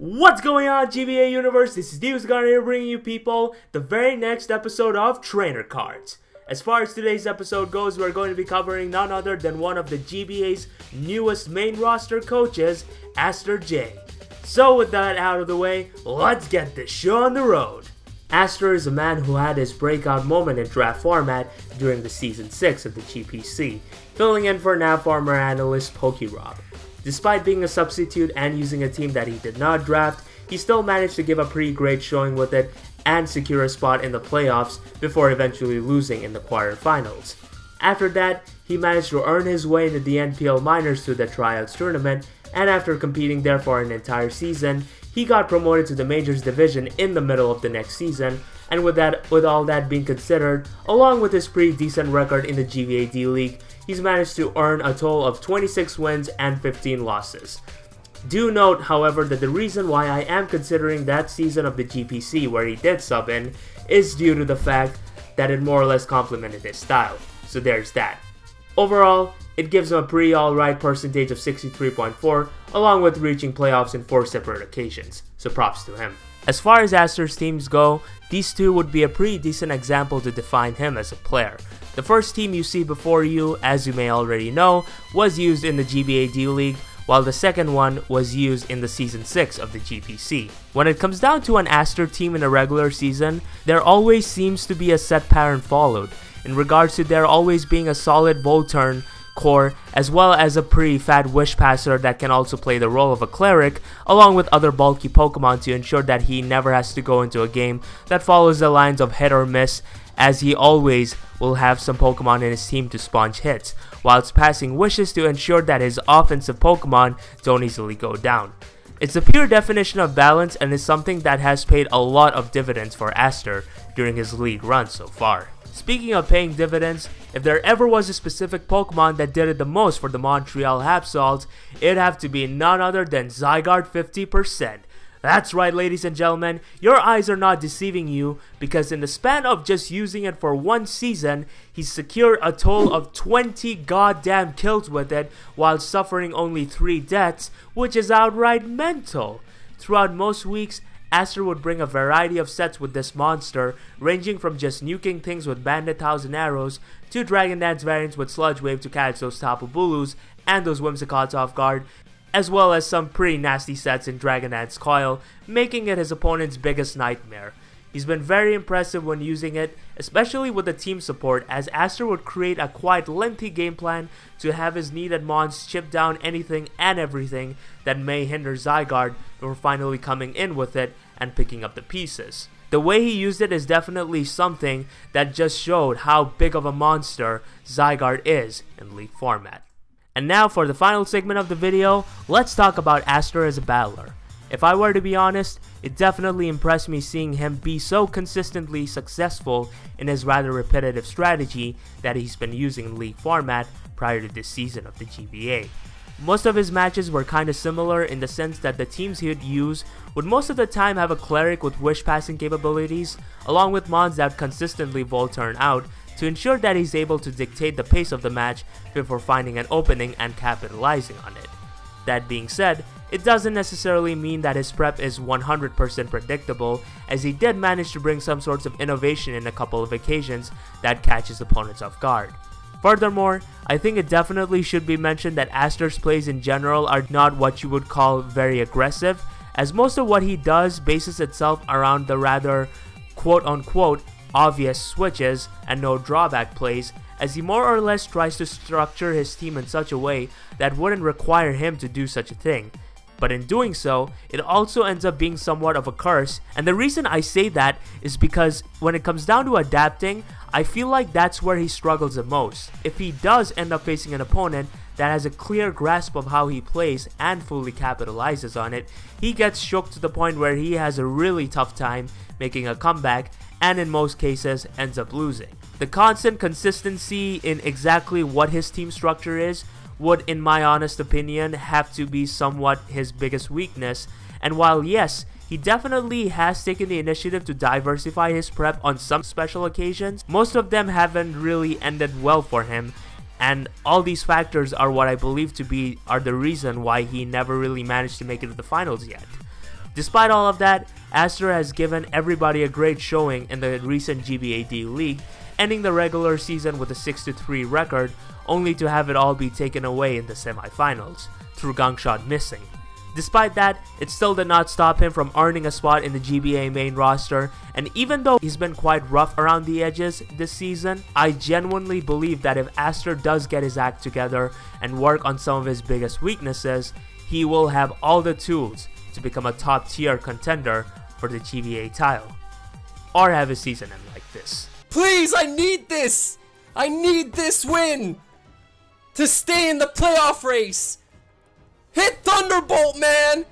What's going on, GBA universe? This is TheUziGunner here, bringing you people the very next episode of Trainer Cards. As far as today's episode goes, we're going to be covering none other than one of the GBA's newest main roster coaches, AsterJ. So with that out of the way, let's get this show on the road. Aster is a man who had his breakout moment in draft format during the Season 6 of the GPC, filling in for now former analyst PokeRob. Despite being a substitute and using a team that he did not draft, he still managed to give a pretty great showing with it and secure a spot in the playoffs before eventually losing in the quarterfinals. After that, he managed to earn his way into the NPL Minors through the Tryouts tournament, and after competing there for an entire season, he got promoted to the Majors division in the middle of the next season, and with all that being considered, along with his pretty decent record in the GBA D-League, he's managed to earn a total of 26 wins and 15 losses. Do note, however, that the reason why I am considering that season of the GPC where he did sub in is due to the fact that it more or less complemented his style, so there's that. Overall, it gives him a pretty alright percentage of 63.4, along with reaching playoffs in 4 separate occasions, so props to him. As far as Aster's teams go, these two would be a pretty decent example to define him as a player. The first team you see before you, as you may already know, was used in the GBA D-League, while the second one was used in the Season 6 of the GPC. When it comes down to an Aster team in a regular season, there always seems to be a set pattern followed, in regards to there always being a solid Volturn core, as well as a pretty fat Wish Passer that can also play the role of a Cleric, along with other bulky Pokemon to ensure that he never has to go into a game that follows the lines of hit or miss, as he always will have some Pokemon in his team to sponge hits, whilst passing wishes to ensure that his offensive Pokemon don't easily go down. It's a pure definition of balance and is something that has paid a lot of dividends for Aster during his league run so far. Speaking of paying dividends, if there ever was a specific Pokemon that did it the most for the Montreal Hapsalts, it'd have to be none other than Zygarde 50%. That's right, ladies and gentlemen, your eyes are not deceiving you, because in the span of just using it for one season, he's secured a total of 20 goddamn kills with it while suffering only 3 deaths, which is outright mental. Throughout most weeks, Aster would bring a variety of sets with this monster, ranging from just nuking things with Bandit Thousand Arrows, to Dragon Dance variants with Sludge Wave to catch those Tapu Bulus and those Whimsicots off guard, as well as some pretty nasty sets in Dragon Dance Coil, making it his opponent's biggest nightmare. He's been very impressive when using it, especially with the team support, as Aster would create a quite lengthy game plan to have his needed mons chip down anything and everything that may hinder Zygarde before finally coming in with it and picking up the pieces. The way he used it is definitely something that just showed how big of a monster Zygarde is in League format. And now for the final segment of the video, let's talk about Aster as a battler. If I were to be honest, it definitely impressed me seeing him be so consistently successful in his rather repetitive strategy that he's been using in League format prior to this season of the GBA. Most of his matches were kinda similar in the sense that the teams he would use would most of the time have a Cleric with Wish passing capabilities, along with mons that consistently Volturn out to ensure that he's able to dictate the pace of the match before finding an opening and capitalizing on it. That being said, it doesn't necessarily mean that his prep is 100% predictable, as he did manage to bring some sorts of innovation in a couple of occasions that catches opponents off guard. Furthermore, I think it definitely should be mentioned that Aster's plays in general are not what you would call very aggressive, as most of what he does bases itself around the rather quote-unquote obvious switches and no drawback plays, as he more or less tries to structure his team in such a way that wouldn't require him to do such a thing. But in doing so, it also ends up being somewhat of a curse, and the reason I say that is because when it comes down to adapting, I feel like that's where he struggles the most. If he does end up facing an opponent that has a clear grasp of how he plays and fully capitalizes on it, he gets shook to the point where he has a really tough time making a comeback, and in most cases ends up losing. The constant consistency in exactly what his team structure is would, in my honest opinion, have to be somewhat his biggest weakness, and while yes, he definitely has taken the initiative to diversify his prep on some special occasions, most of them haven't really ended well for him, and all these factors are what I believe to be the reason why he never really managed to make it to the finals yet. Despite all of that, Aster has given everybody a great showing in the recent GBA D League, ending the regular season with a 6-3 record, only to have it all be taken away in the semifinals, through Gangshot missing. Despite that, it still did not stop him from earning a spot in the GBA main roster, and even though he's been quite rough around the edges this season, I genuinely believe that if Aster does get his act together and work on some of his biggest weaknesses, he will have all the tools to become a top tier contender for the GBA title, or have a season end like this. Please, I need this! I need this win to stay in the playoff race! Hit Thunderbolt, man!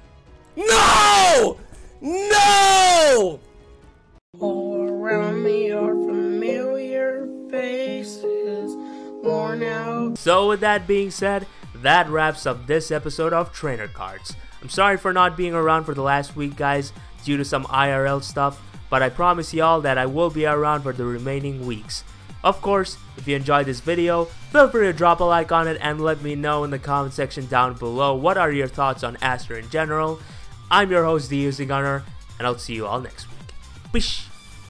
No! No! All around me are familiar faces, worn out. So with that being said, that wraps up this episode of Trainer Cards. I'm sorry for not being around for the last week, guys, due to some IRL stuff, but I promise y'all that I will be around for the remaining weeks. Of course, if you enjoyed this video, feel free to drop a like on it and let me know in the comment section down below what are your thoughts on Aster in general. I'm your host, TheUziGunner, and I'll see you all next week. Peace!